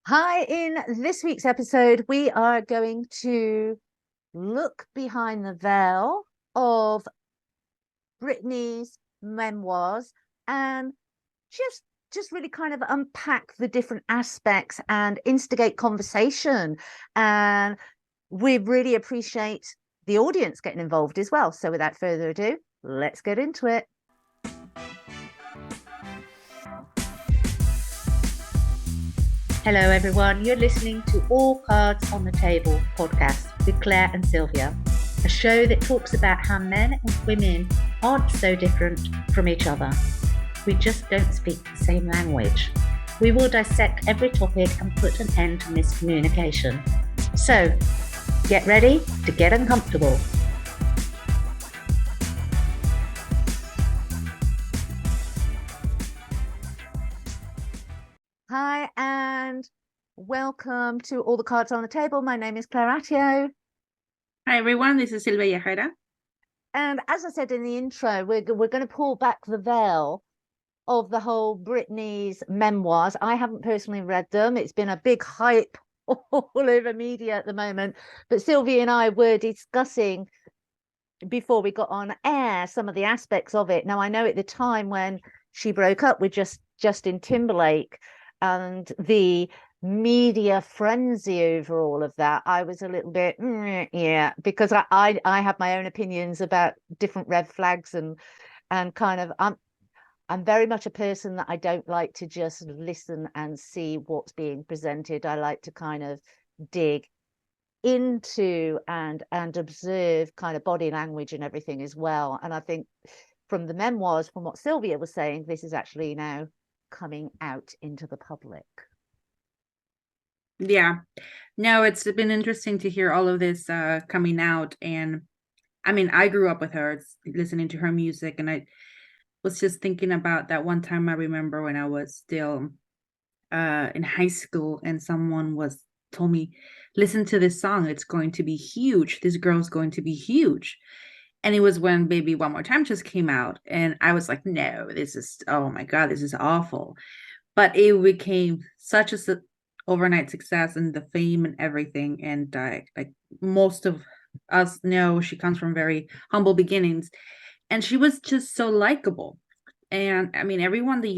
Hi, in this week's episode, we are going to look behind the veil of Britney's memoirs and just just really kind of unpack the different aspects and instigate conversation. And we really appreciate the audience getting involved as well. So without further ado, let's get into it. Hello, everyone. You're listening to All Cards on the Table podcast with Claire and Sylvia, a show that talks about how men and women aren't so different from each other. We just don't speak the same language. We will dissect every topic and put an end to miscommunication. So, get ready to get uncomfortable. Hi, and welcome to All the Cards on the Table. My name is Claire Attio. Hi, everyone. This is Silvia Yajara. And as I said in the intro, we're going to pull back the veil of the whole Britney's memoirs. I haven't personally read them. It's been a big hype all over media at the moment. But Sylvia and I were discussing before we got on air some of the aspects of it. Now, I know at the time when she broke up with Justin Timberlake and the media frenzy over all of that, I was a little bit yeah, because I have my own opinions about different red flags and kind of I'm very much a person that I don't like to just listen and see what's being presented. I like to kind of dig into and observe kind of body language and everything as well. And I think from the memoirs, from what Sylvia was saying, this is actually now coming out into the public. Yeah. No, it's been interesting to hear all of this coming out. And I mean, I grew up with her, listening to her music. And I was just thinking about that one time I remember when I was still in high school and someone told me, listen to this song. It's going to be huge. This girl's going to be huge. And it was when Baby One More Time just came out. And I was like, no, oh my God, this is awful. But it became such a overnight success and the fame and everything. And like most of us know, she comes from very humble beginnings, and she was just so likable. And I mean, everyone that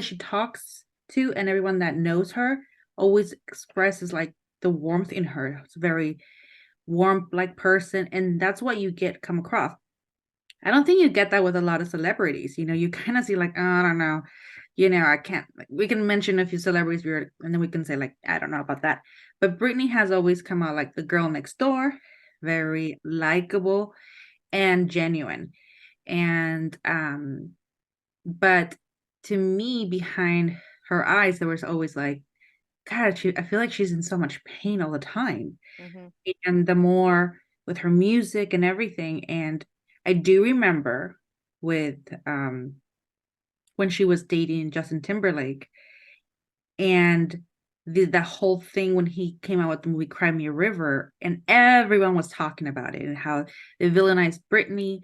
she talks to, and everyone that knows her always expresses like the warmth in her. It's a very warm like person, and that's what you come across. I don't think you get that with a lot of celebrities. You kind of see like, oh, I don't know, I can't. Like, we can mention a few celebrities, and then we can say like, I don't know about that. But Britney has always come out like the girl next door, very likable and genuine. And but to me, behind her eyes, there was always like, God, I feel like she's in so much pain all the time. Mm-hmm. And the more with her music and everything, and I do remember with when she was dating Justin Timberlake, and the whole thing when he came out with the movie Cry Me a River, and everyone was talking about it and how they villainized Britney,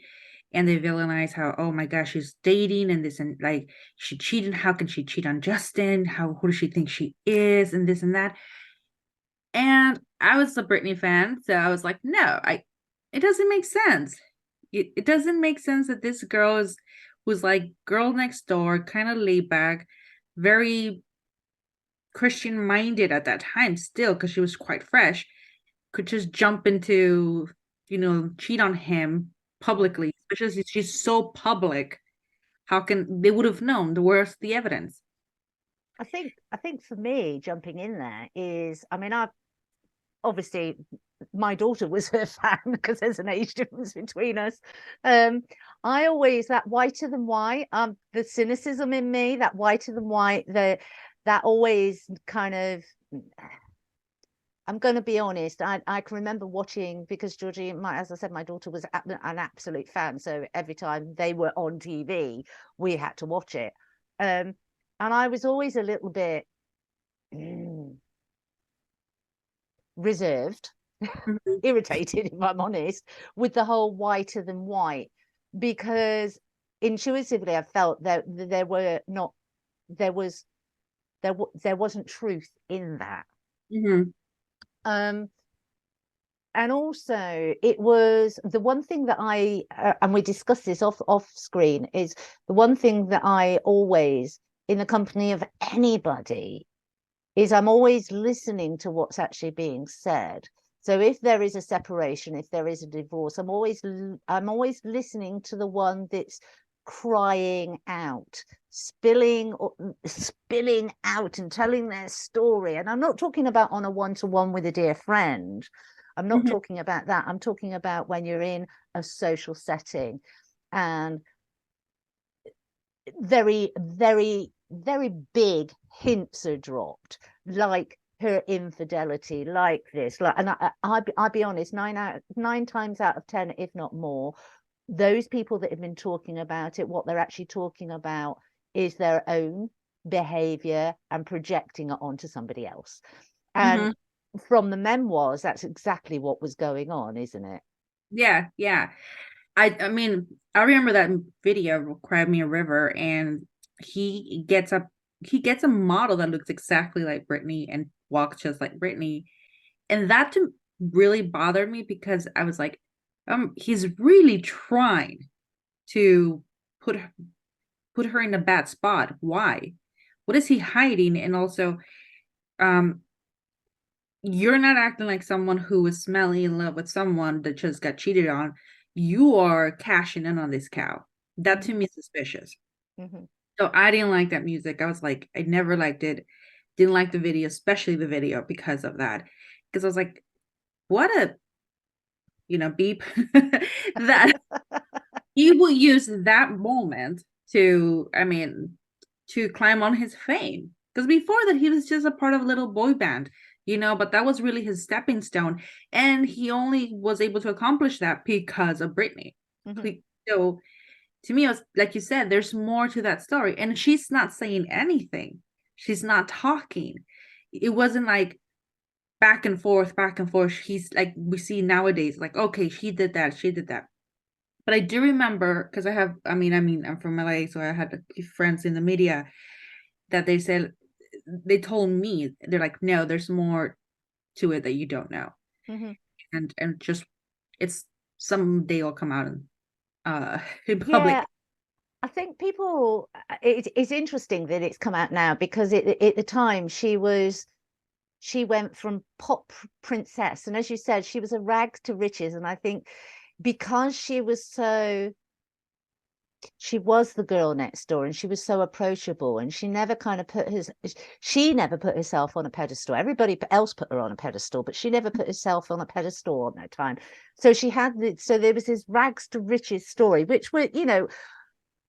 and they villainized how, oh my gosh, she's dating and this, and like she cheated. How can she cheat on Justin? Who does she think she is? And this and that. And I was a Britney fan, so I was like, no, it doesn't make sense. It doesn't make sense that this girl was like girl next door, kind of laid back, very Christian minded at that time still, because she was quite fresh, could just jump into, cheat on him publicly, especially since she's so public. How can they would have known? Where's the evidence? I think for me, jumping in there is, I mean, I've obviously my daughter was her fan because there's an age difference between us. I always that whiter than white, the cynicism in me, that whiter than white, that always kind of. I'm going to be honest. I can remember watching because Georgie, as I said, my daughter was an absolute fan. So every time they were on TV, we had to watch it. And I was always a little bit reserved, Mhm. irritated, if I'm honest, with the whole whiter than white, because intuitively I felt that there was there wasn't truth in that. Mm-hmm. And also it was the one thing that I and we discussed this off screen, is the one thing that I always, in the company of anybody, is I'm always listening to what's actually being said. So if there is a separation, if there is a divorce, I'm always listening to the one that's crying out, spilling out and telling their story. And I'm not talking about on a one-to-one with a dear friend. I'm not Mm-hmm. talking about that. I'm talking about when you're in a social setting and very, very, very big hints are dropped, like her infidelity, like this, like, and I'll be honest, 9 times out of 10, if not more, those people that have been talking about it, what they're actually talking about is their own behavior and projecting it onto somebody else. And from the memoirs, that's exactly what was going on, isn't it? Yeah, yeah. I mean, I remember that video, Cry Me a River, and he gets a model that looks exactly like Britney and walks just like Britney. And that really bothered me, because I was like, he's really trying to put her in a bad spot. Why? What is he hiding? And also, um, you're not acting like someone who is smelly in love with someone that just got cheated on. You are cashing in on this cow. That to me is suspicious. Mm-hmm. So I didn't like that music. I was like, I never liked it. Didn't like the video, especially the video, because of that. Because I was like, what a, beep. That he will use that moment to, to climb on his fame. Because before that, he was just a part of a little boy band, but that was really his stepping stone. And he only was able to accomplish that because of Britney. Mm-hmm. So to me, it was like you said, there's more to that story. And she's not saying anything. She's not talking. It wasn't like back and forth, back and forth. He's like we see nowadays, like, okay, she did that, she did that. But I do remember, because I'm from LA, so I had a few friends in the media that they told me, they're like, no, there's more to it that you don't know. Mm-hmm. And just, it's someday it'll come out in public. Yeah, I think people, it's interesting that it's come out now, because at the time she went from pop princess, and as you said, she was a rags to riches. And I think because she was the girl next door, and she was so approachable, and she never put herself on a pedestal. Everybody else put her on a pedestal, but she never put herself on a pedestal on that time. So there was this rags to riches story, which were,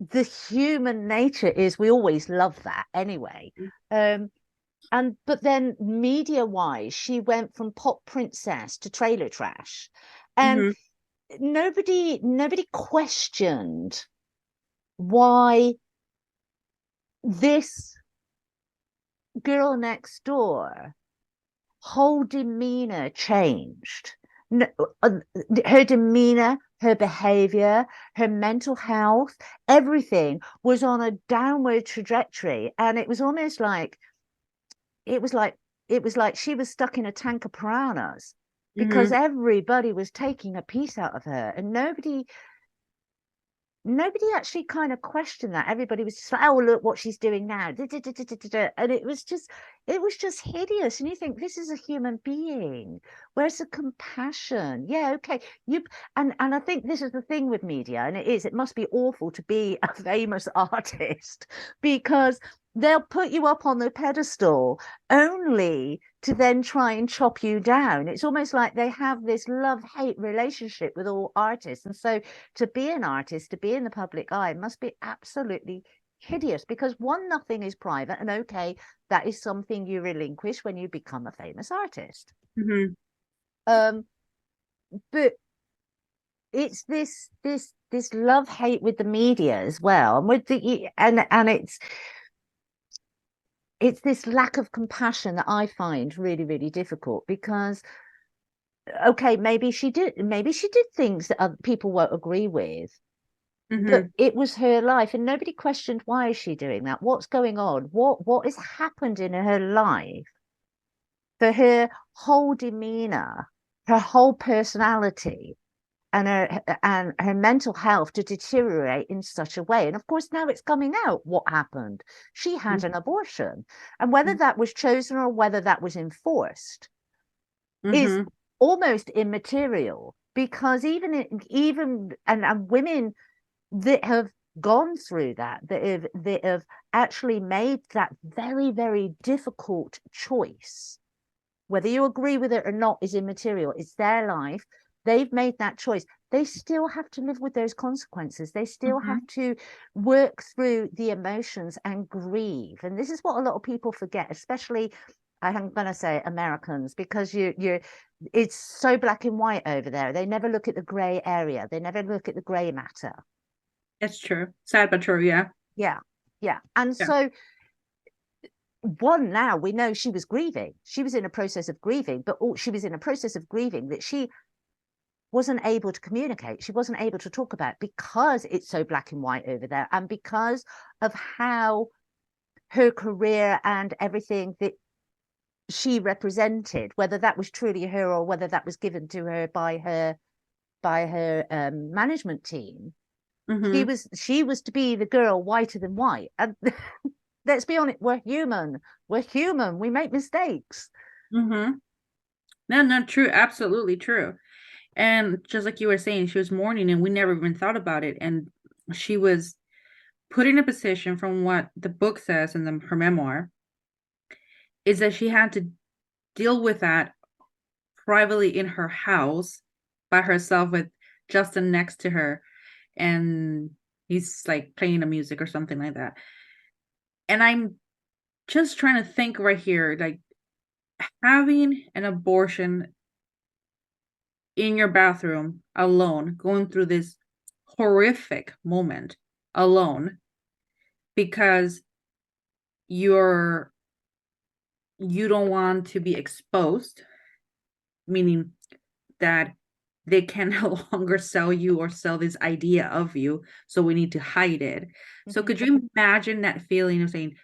the human nature is we always love that anyway. But then media wise, she went from pop princess to trailer trash, and nobody questioned why this girl next door whole demeanor changed. Her demeanor, her behavior, her mental health, everything was on a downward trajectory. And it was almost like it was like she was stuck in a tank of piranhas, because everybody was taking a piece out of her, and nobody actually kind of questioned that. Everybody was just like, oh, look what she's doing now. And it was just hideous. And you think, this is a human being. Where's the compassion? Yeah, okay. And I think this is the thing with media, and it must be awful to be a famous artist, because they'll put you up on the pedestal only to then try and chop you down. It's almost like they have this love-hate relationship with all artists. And so to be an artist, to be in the public eye, must be absolutely hideous, because nothing is private, and okay, that is something you relinquish when you become a famous artist. But it's this love-hate with the media as well, and with and it's this lack of compassion that I find really, really difficult, because okay, maybe she did things that other people won't agree with, But Mm-hmm. it was her life, and nobody questioned, why is she doing that? What's going on? What has happened in her life for her whole demeanor, her whole personality, and her mental health to deteriorate in such a way? And of course, now it's coming out what happened. She had an abortion, and whether that was chosen or whether that was enforced is Mm-hmm. almost immaterial, because and women that have gone through that have actually made that very, very difficult choice, whether you agree with it or not is immaterial. It's their life. They've made that choice. They still have to live with those consequences. They still Mm-hmm. have to work through the emotions and grieve. And this is what a lot of people forget, especially, I'm going to say, Americans, because it's so black and white over there. They never look at the gray area. They never look at the gray matter. It's true. Sad but true. Yeah. Yeah. Yeah. And Yeah. so, now we know she was grieving. She was in a process of grieving, but she was in a process of grieving that she wasn't able to communicate. She wasn't able to talk about, because it's so black and white over there, and because of how her career and everything that she represented, whether that was truly her or whether that was given to her by her management team. Mm-hmm. She was to be the girl whiter than white. And let's be honest, we're human. We're human. We make mistakes. Mm-hmm. No, no, true. Absolutely true. And just like you were saying, she was mourning and we never even thought about it. And she was put in a position, from what the book says in her memoir, is that she had to deal with that privately in her house by herself with Justin next to her. And he's like playing the music or something like that. And I'm just trying to think right here, like having an abortion in your bathroom alone, going through this horrific moment alone because you're you don't want to be exposed, meaning that they can no longer sell you or sell this idea of you, so we need to hide it. So Mhm. could you imagine that feeling of saying,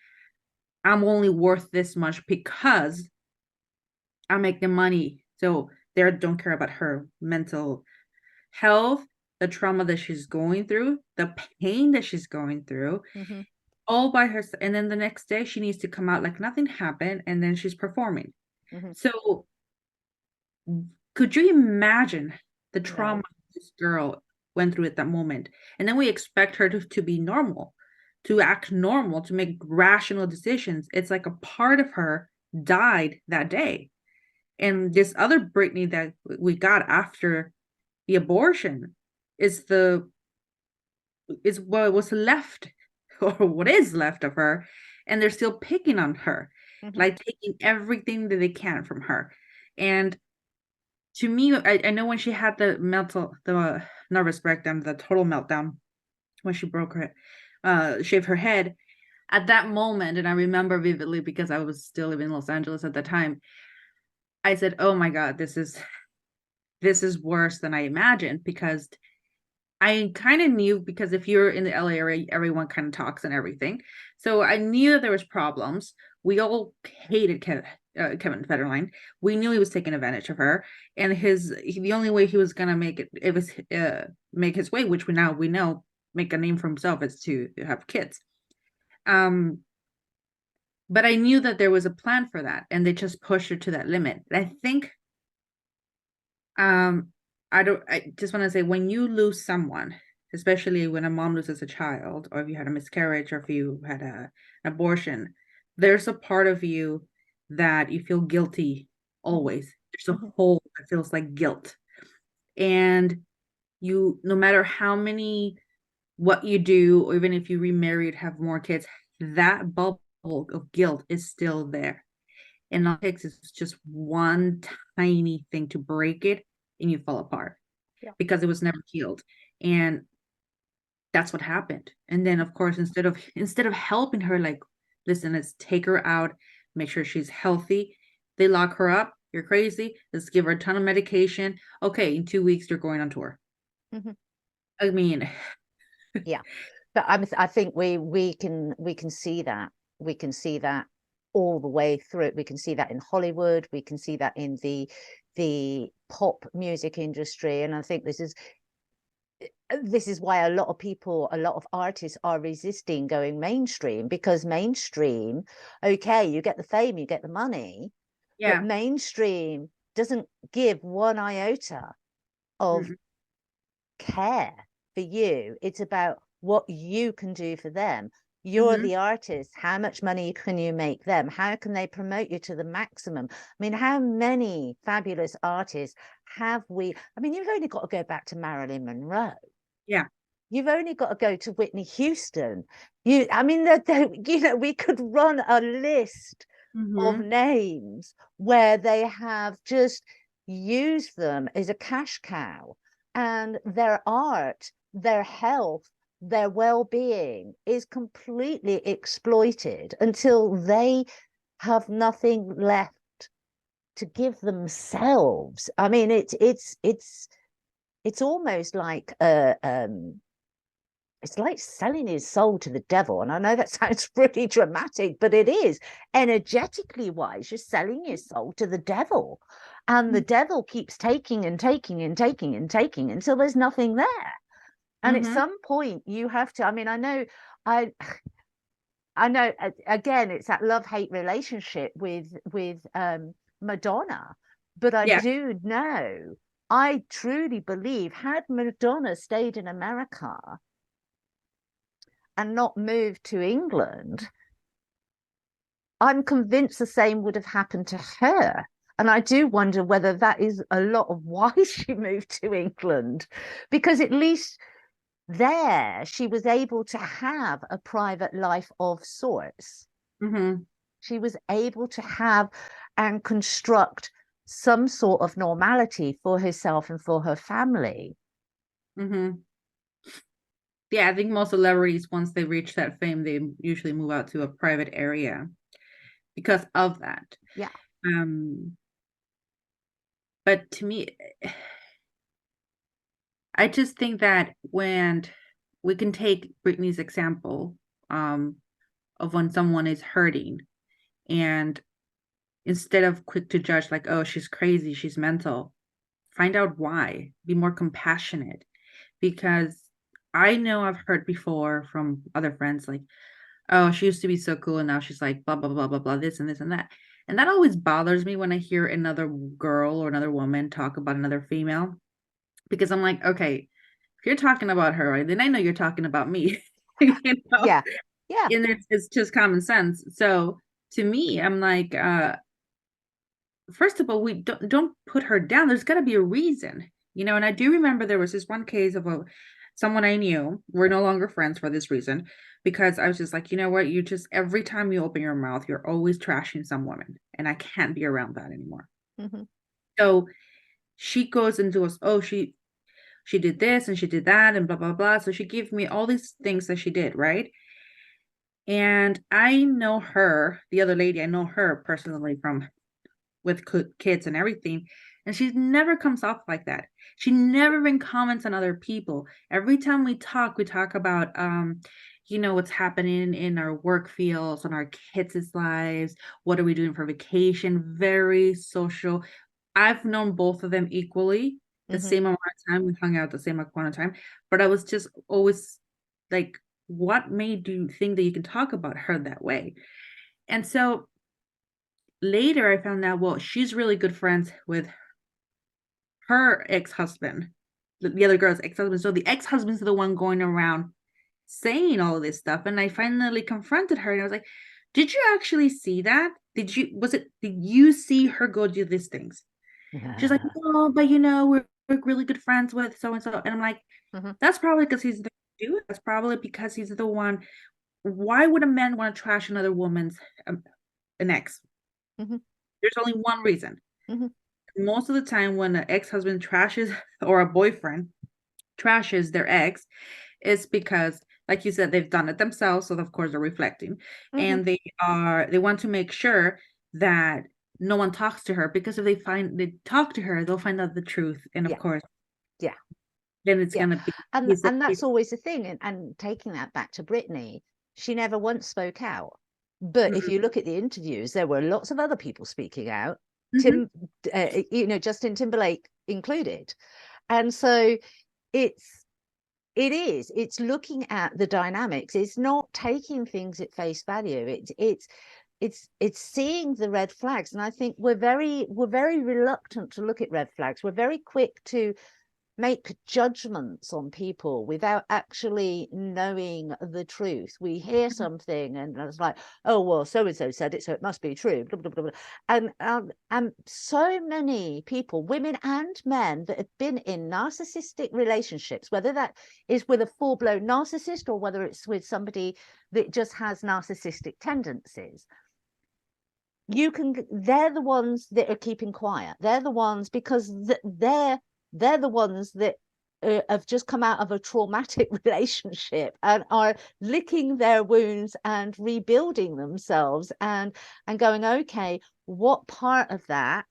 I'm only worth this much because I make the money, so they don't care about her mental health, the trauma that she's going through, the pain that she's going through, Mhm. all by herself. And then the next day she needs to come out like nothing happened, and then she's performing. Mhm. So could you imagine the trauma No. this girl went through at that moment? And then we expect her to be normal, to act normal, to make rational decisions. It's like a part of her died that day. And this other Brittany that we got after the abortion is what was left or what is left of her, and they're still picking on her, Mhm. like taking everything that they can from her. And to me, I know when she had the nervous breakdown, the total meltdown, when she broke her shaved her head at that moment, and I remember vividly because I was still living in Los Angeles at the time. I said, oh my god, this is worse than I imagined, because I kind of knew, because if you're in the LA area, everyone kind of talks and everything. So I knew that there was problems. We all hated Kevin Federline. We knew he was taking advantage of her, and the only way he was gonna make his way, which we know, make a name for himself, is to have kids. Um, but I knew that there was a plan for that, and they just pushed her to that limit. And I think Um, I just want to say, when you lose someone, especially when a mom loses a child, or if you had a miscarriage, or if you had an abortion, there's a part of you that you feel guilty Mhm. always. There's a Mhm. hole that feels like guilt. And no matter how many, what you do, or even if you remarried, have more kids, that bubble of guilt is still there. And all it takes is just one tiny thing to break it, and you fall apart Yeah. because it was never healed. And that's what happened. And then of course, instead of helping her, like, listen, let's take her out, make sure she's healthy, they lock her up. You're crazy. Let's give her a ton of medication. Okay, in 2 weeks you're going on tour. Mhm. I mean, Yeah, but I think we can see that, we can see that all the way through. We can see that in Hollywood, we can see that in the pop music industry, and I think this is why a lot of people, a lot of artists are resisting going mainstream, because mainstream, okay, you get the fame, you get the money, but Yeah. mainstream doesn't give one iota of Mm-mm. care for you. It's about what you can do for them. You're Mm-hmm. the artist. How much money can you make them? How can they promote you to the maximum? I mean, how many fabulous artists have we? I mean, you've only got to go back to Marilyn Monroe. Yeah. You've only got to go to Whitney Houston. I mean, we could run a list of Mm-hmm. names where they have just used them as a cash cow, and their art, their health, their well-being is completely exploited until they have nothing left to give themselves. I mean, it's almost like it's like selling his soul to the devil. And I know that sounds pretty dramatic, but it is. Energetically wise, you're selling your soul to the devil. And the devil keeps taking and taking and taking and taking until there's nothing there. And at Mm-hmm. some point you have to, I mean, I I know again it's that love-hate relationship with Madonna, but I Yeah. do know, I truly believe had Madonna stayed in America and not moved to England, I'm convinced the same would have happened to her. And I do wonder whether that is a lot of why she moved to England, because at least there she was able to have a private life of sorts. Mm-hmm. She was able to have and construct some sort of normality for herself and for her family. Mm-hmm. Yeah, I think most celebrities, once they reach that fame, they usually move out to a private area because of that. Yeah. Um, but to me, I just think that when we can take Britney's example, um, of when someone is hurting, and instead of quick to judge, like, oh, she's crazy, she's mental, find out why, be more compassionate. Because I know I've heard before from other friends, like, oh, she used to be so cool and now she's like blah blah blah blah blah, this and this and that. And that always bothers me when I hear another girl or another woman talk about another female, because I'm like, okay, if you're talking about her, right, then I know you're talking about me. you know Yeah. Yeah. and it's just common sense. So to me, I'm like, first of all, we don't put her down. There's got to be a reason, And I do remember there was this one case of someone I knew. We're no longer friends for this reason, because I was just like, you know what? You just, every time you open your mouth, you're always trashing some woman, and I can't be around that anymore. Mm-hmm. So she goes into us. Oh, she did this and she did that and blah blah blah. So she gave me all these things that she did, right? And I know her, the other lady. I know her personally from with kids and everything. And she never comes off like that. She never even comments on other people. Every time we talk about, what's happening in our work fields, on our kids' lives. What are we doing for vacation? Very social. I've known both of them equally, the Mm-hmm. same amount of time. We hung out the same amount of time. But I was just always like, what made you think that you can talk about her that way? And so later I found out, well, she's really good friends with her ex-husband, the other girl's ex-husband. So the ex-husband's the one going around saying all of this stuff. And I finally confronted her and I was like, did you actually see that? Did you see her go do these things? She's like, Yeah. no, but we're really good friends with so and so. And I'm like, Mm-hmm. that's probably because he's the dude. That's probably because he's the one. Why would a man want to trash another woman's an ex? Mm-hmm. There's only one reason. Mm-hmm. Most of the time when an ex-husband trashes or a boyfriend trashes their ex, it's because, like you said, they've done it themselves, so of course they're reflecting, Mm-hmm. and they want to make sure that no one talks to her, because if they talk to her, they'll find out the truth, and of Yeah. course Yeah. then it's Yeah. gonna be And he's a, that's always the thing. And taking that back to Britney, she never once spoke out. But if Mhm, you look at the interviews, there were lots of other people speaking out, mhm, Justin Timberlake included. And so it's it's looking at the dynamics. It's not taking things at face value. It's seeing the red flags. And I think we're very reluctant to look at red flags. We're very quick to make judgments on people without actually knowing the truth. We hear something and it's like, oh well, so and so said it, so it must be true. Blah, blah, blah, blah. And so many people, women and men, that have been in narcissistic relationships, whether that is with a full-blown narcissist or whether it's with somebody that just has narcissistic tendencies, they're the ones that are keeping quiet. They're the ones because they're the ones that have just come out of a traumatic relationship and are licking their wounds and rebuilding themselves and going, okay, what part of that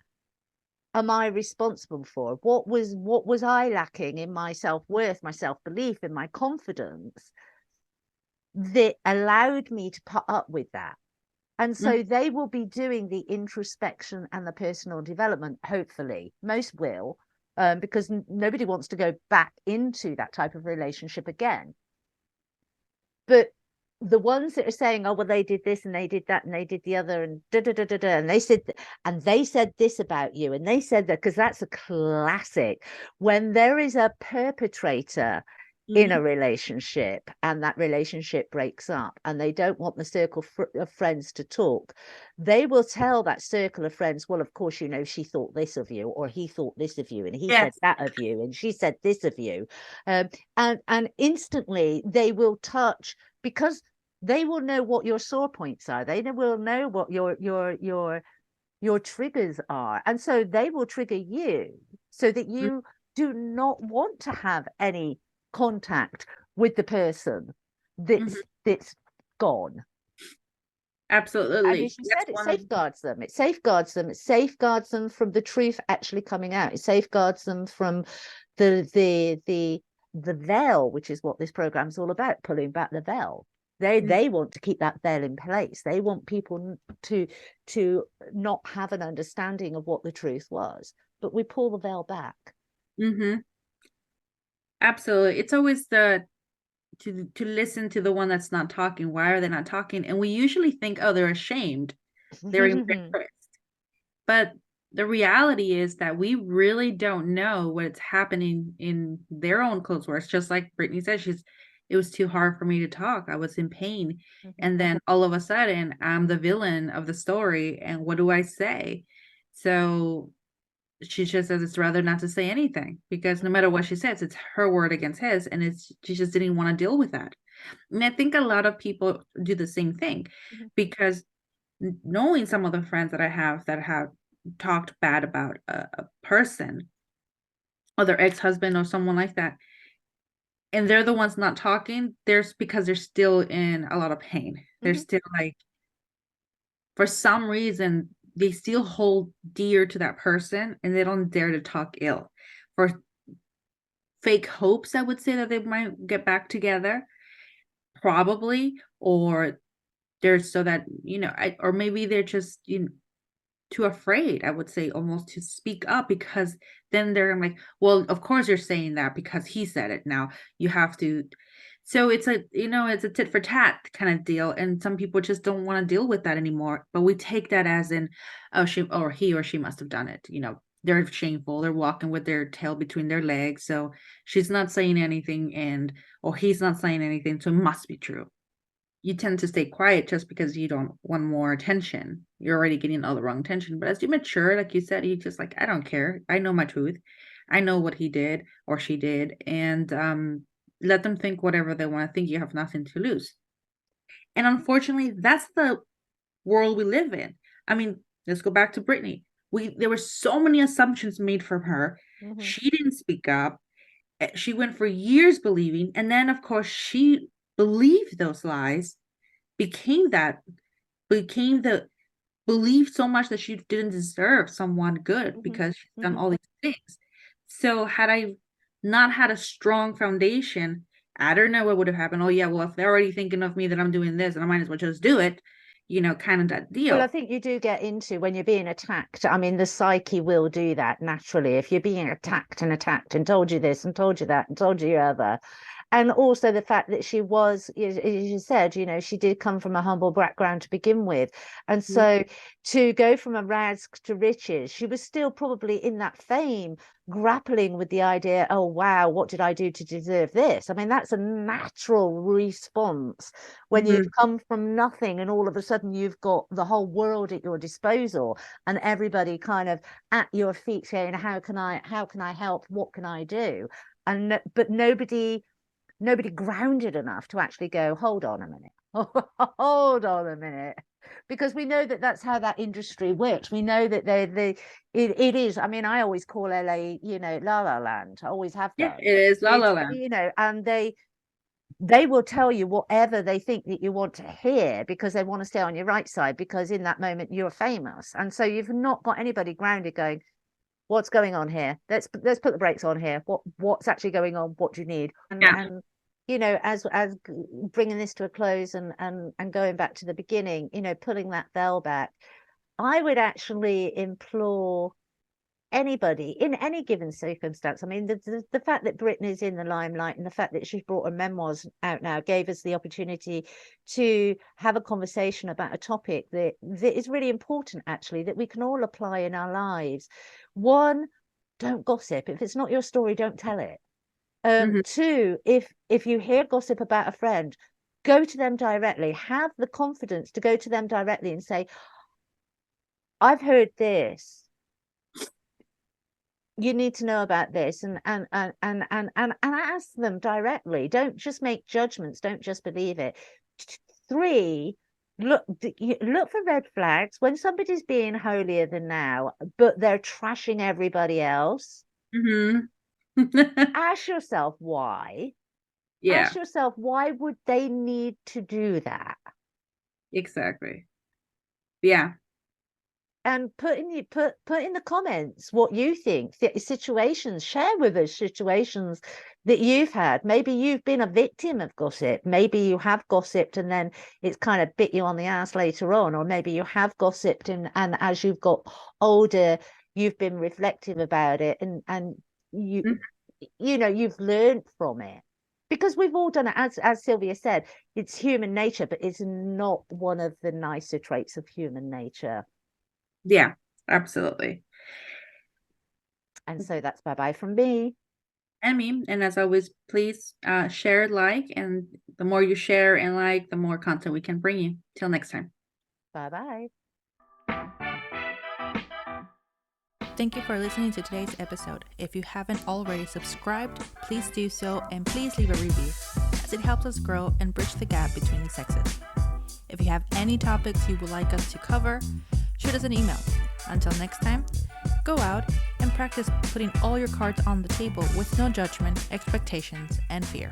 am I responsible for? What was I lacking in my self-worth, my self-belief, in my confidence that allowed me to put up with that? And mhm. so they will be doing the introspection and the personal development, hopefully. Most will, because nobody wants to go back into that type of relationship again. But the ones that are saying, oh, well, they did this and they did that and they did the other and da da da da da, and they said this about you, and they said that, because that's a classic. When there is a perpetrator in a relationship and that relationship breaks up and they don't want the circle of friends to talk, they will tell that circle of friends, well, of course, you know, she thought this of you, or he thought this of you, and he said Yes. that of you, and she said this of you. And instantly they will touch, because they will know what your sore points are. They will know what your triggers are, and so they will trigger you so that Mm, you do not want to have any contact with the person mhm. that's gone. And Absolutely. as you That's said, it one of safeguards them. It safeguards them. It safeguards them from the truth actually coming out. It safeguards them from the veil, which is what this program is all about, pulling back the veil. They want to keep that veil in place. They want people to not have an understanding of what the truth was. But we pull the veil back. Mhm. Absolutely. It's always the to listen to the one that's not talking. Why are they not talking? And we usually think, oh, they're ashamed, they're embarrassed. But the reality is that we really don't know what's happening in their own close words. Just like Brittany said, it was too hard for me to talk. I was in pain. And then all of a sudden, I'm the villain of the story. And what do I say? So she just says it's rather not to say anything, because no matter what she says, it's her word against his, and she just didn't want to deal with that. And I think a lot of people do the same thing, because knowing some of the friends that I have that have talked bad about a person or their ex-husband or someone like that, and they're the ones not talking, there's because they're still in a lot of pain. They're still like, for some reason, they still hold dear to that person and they don't dare to talk ill, for fake hopes, I would say, that they might get back together, probably, or they're so that, or maybe they're just, too afraid, I would say, almost to speak up, because then they're like, well, of course you're saying that because he said it. Now you have to. So it's a tit for tat kind of deal. And some people just don't want to deal with that anymore. But we take that as in, oh, he or she must have done it. They're shameful. They're walking with their tail between their legs. So she's not saying anything, or he's not saying anything. So it must be true. You tend to stay quiet just because you don't want more attention. You're already getting all the wrong attention. But as you mature, like you said, you just like, I don't care. I know my truth. I know what he did or she did. And let them think whatever they want to think. You have nothing to lose. And unfortunately, that's the world we live in. I mean, let's go back to Britney. There were so many assumptions made from her. She didn't speak up. She went for years believing. And then, of course, she believed those lies, became the believed so much that she didn't deserve someone good because she's done all these things. So had I not had a strong foundation, I don't know what would have happened. Oh yeah, well, if they're already thinking of me that I'm doing this, then I might as well just do it, kind of that Well, I deal. think you do get into when you're being attacked. I mean, the psyche will do that naturally. If you're being attacked and told you this and told you that and told you other, and also the fact that she was, as you said, she did come from a humble background to begin with, and so to go from a rags to riches, she was still probably in that fame, grappling with the idea, oh wow, what did I do to deserve this? I mean, that's a natural response when Mm-hmm. you've come from nothing and all of a sudden you've got the whole world at your disposal and everybody kind of at your feet saying, how can I help, what can I do? And but nobody grounded enough to actually go, hold on a minute, hold on a minute, because we know that that's how that industry works. We know that it is. I mean, I always call LA, La La Land. I always have Yeah, done. it is La La It's, Land. and they will tell you whatever they think that you want to hear because they want to stay on your right side, because in that moment you're famous, and so you've not got anybody grounded going, what's going on here? Let's put the brakes on here. What's actually going on? What do you need? Yeah. And as bringing this to a close and going back to the beginning, pulling that veil back, I would actually implore anybody in any given circumstance. I mean, the fact that Britney's in the limelight and the fact that she's brought her memoirs out now gave us the opportunity to have a conversation about a topic that is really important, actually, that we can all apply in our lives. One, don't gossip. If it's not your story, don't tell it. Mm-hmm. Two, if you hear gossip about a friend, go to them directly. Have the confidence to go to them directly and say, I've heard this, you need to know about this, and ask them directly. Don't just make judgments, don't just believe it. Three, look for red flags when somebody's being holier than thou but they're trashing everybody else. Mm-hmm. Ask yourself why. Yeah, Ask yourself, why would they need to do that? exactly. Yeah. And put in the comments what you think, situations, share with us situations that you've had. Maybe you've been a victim of gossip, maybe you have gossiped and then it's kind of bit you on the ass later on, or maybe you have gossiped and as you've got older you've been reflective about it and you you've learned from it, because we've all done it. As Sylvia said, it's human nature, but it's not one of the nicer traits of human nature. Yeah, absolutely. And so that's bye-bye from me. And me. And as always, please share, like, and the more you share and like, the more content we can bring you. Till next time. Bye-bye. Thank you for listening to today's episode. If you haven't already subscribed, please do so, and please leave a review, as it helps us grow and bridge the gap between the sexes. If you have any topics you would like us to cover, shoot us an email. Until next time, go out and practice putting all your cards on the table with no judgment, expectations, and fear.